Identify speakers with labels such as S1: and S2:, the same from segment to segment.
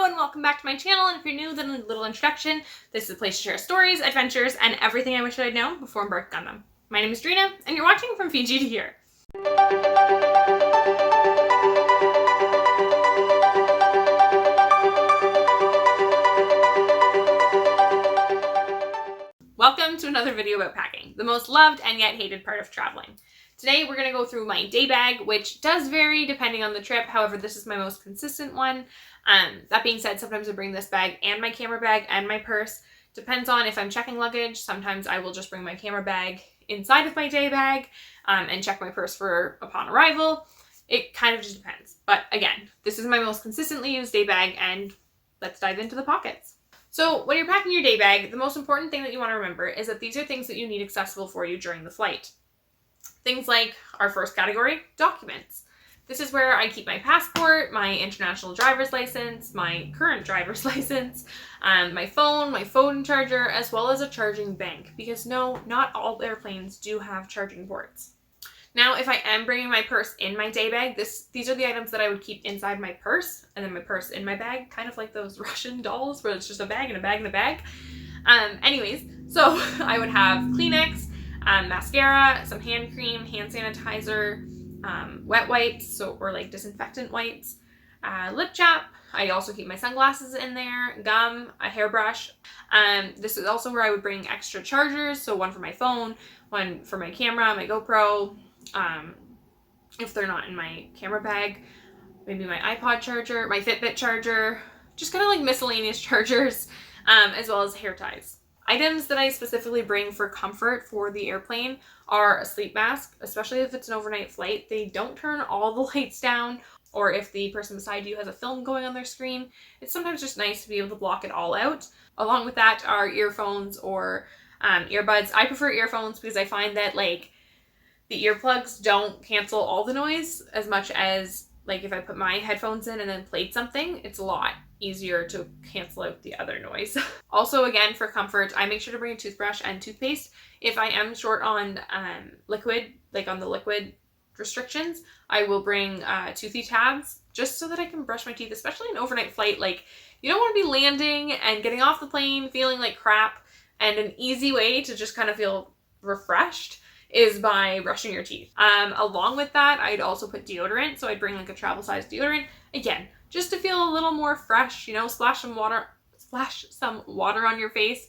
S1: Hello and welcome back to my channel, and if you're new, then a little introduction. This is a place to share stories, adventures, and everything I wish I'd known before embarking on them. My name is Drina, and you're watching From Fiji to Here. Welcome to another video about packing, the most loved and yet hated part of traveling. Today we're going to go through my day bag, which does vary depending on the trip. However, this is my most consistent one. That being said, sometimes I bring this bag and my camera bag and my purse. Depends on if I'm checking luggage. Sometimes I will just bring my camera bag inside of my day bag and check my purse for upon arrival. It kind of just depends. But again, this is my most consistently used day bag, and let's dive into the pockets. So when you're packing your day bag, the most important thing that you want to remember is that these are things that you need accessible for you during the flight. Things like our first category, documents. This is where I keep my passport, my international driver's license, my current driver's license, my phone charger, as well as a charging bank, because no, not all airplanes do have charging ports. Now, if I am bringing my purse in my day bag, these are the items that I would keep inside my purse, and then my purse in my bag, kind of like those Russian dolls where it's just a bag and a bag and a bag. Anyways, so I would have Kleenex, mascara, some hand cream, hand sanitizer, wet wipes, or like disinfectant wipes, lip chap. I also keep my sunglasses in there, gum, a hairbrush. This is also where I would bring extra chargers, so one for my phone, one for my camera, my GoPro. If they're not in my camera bag, maybe my iPod charger, my Fitbit charger, just kind of like miscellaneous chargers, as well as hair ties. Items that I specifically bring for comfort for the airplane are a sleep mask, especially if it's an overnight flight. They don't turn all the lights down, or if the person beside you has a film going on their screen, it's sometimes just nice to be able to block it all out. Along with that are earphones or earbuds. I prefer earphones because I find that like the earplugs don't cancel all the noise as much as like if I put my headphones in and then played something, it's a lot easier to cancel out the other noise. Also, again, for comfort, I make sure to bring a toothbrush and toothpaste. If I am short on liquid, like on the liquid restrictions, I will bring toothy tabs just so that I can brush my teeth, especially an overnight flight. Like, you don't want to be landing and getting off the plane feeling like crap, and an easy way to just kind of feel refreshed is by brushing your teeth. Along with that, I'd also put deodorant, so I'd bring like a travel size deodorant. Again, just to feel a little more fresh, you know, splash some water on your face,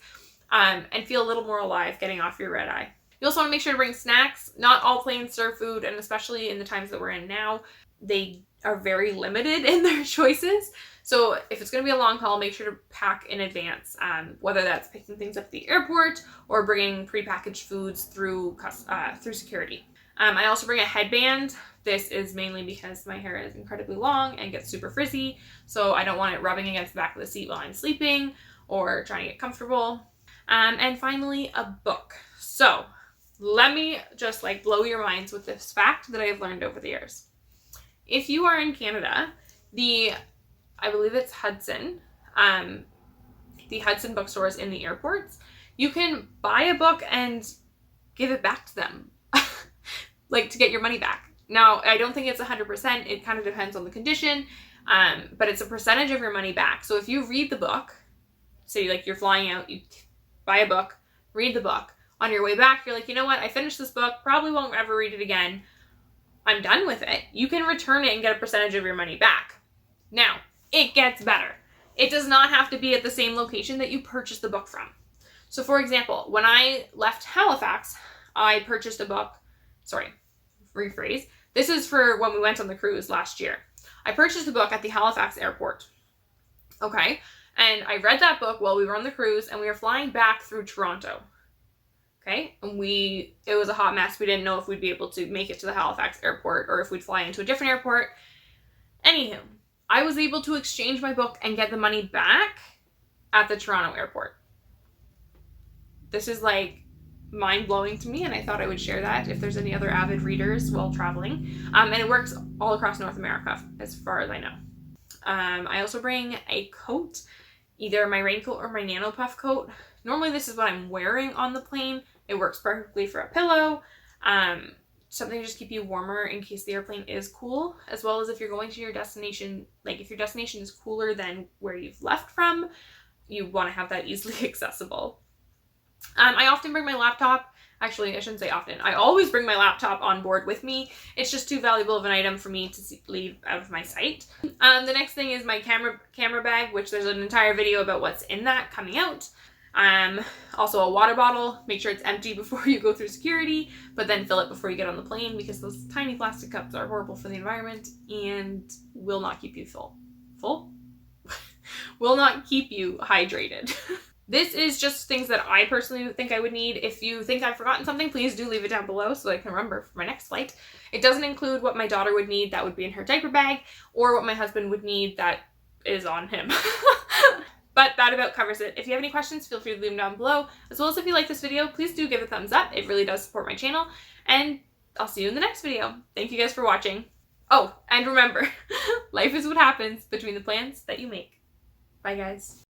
S1: and feel a little more alive getting off your red eye. You also want to make sure to bring snacks. Not all planes serve food, and especially in the times that we're in now, they are very limited in their choices. So if it's going to be a long haul, make sure to pack in advance, whether that's picking things up at the airport or bringing prepackaged foods through security. I also bring a headband. This is mainly because my hair is incredibly long and gets super frizzy, so I don't want it rubbing against the back of the seat while I'm sleeping or trying to get comfortable. And finally, a book. So let me just like blow your minds with this fact that I have learned over the years. If you are in Canada, I believe it's Hudson, the Hudson bookstores in the airports, you can buy a book and give it back to them, like to get your money back. Now, I don't think it's 100%. It kind of depends on the condition, but it's a percentage of your money back. So if you read the book, say like you're flying out, you buy a book, read the book. On your way back, you're like, you know what? I finished this book, probably won't ever read it again. I'm done with it. You can return it and get a percentage of your money back. Now, it gets better. It does not have to be at the same location that you purchased the book from. So for example, when I left Halifax, I purchased a book, rephrase. This is for when we went on the cruise last year. I purchased a book at the Halifax airport. Okay. And I read that book while we were on the cruise, and we were flying back through Toronto. Okay. And it was a hot mess. We didn't know if we'd be able to make it to the Halifax airport or if we'd fly into a different airport. Anywho, I was able to exchange my book and get the money back at the Toronto airport. This is like mind-blowing to me, and I thought I would share that if there's any other avid readers while traveling. And it works all across North America as far as I know. I also bring a coat, either my raincoat or my nano puff coat. Normally this is what I'm wearing on the plane. It works perfectly for a pillow, something to just keep you warmer in case the airplane is cool, as well as if you're going to your destination, like if your destination is cooler than where you've left from, you want to have that easily accessible. I often bring my laptop. Actually, I shouldn't say often. I always bring my laptop on board with me. It's just too valuable of an item for me to leave out of my sight. The next thing is my camera bag, which there's an entire video about what's in that coming out. Also a water bottle. Make sure it's empty before you go through security, but then fill it before you get on the plane, because those tiny plastic cups are horrible for the environment and will not keep you full. Will not keep you hydrated. This is just things that I personally think I would need. If you think I've forgotten something, please do leave it down below so I can remember for my next flight. It doesn't include what my daughter would need, that would be in her diaper bag, or what my husband would need that is on him. But that about covers it. If you have any questions, feel free to leave them down below. As well as if you like this video, please do give it a thumbs up. It really does support my channel. And I'll see you in the next video. Thank you guys for watching. Oh, and remember, life is what happens between the plans that you make. Bye guys.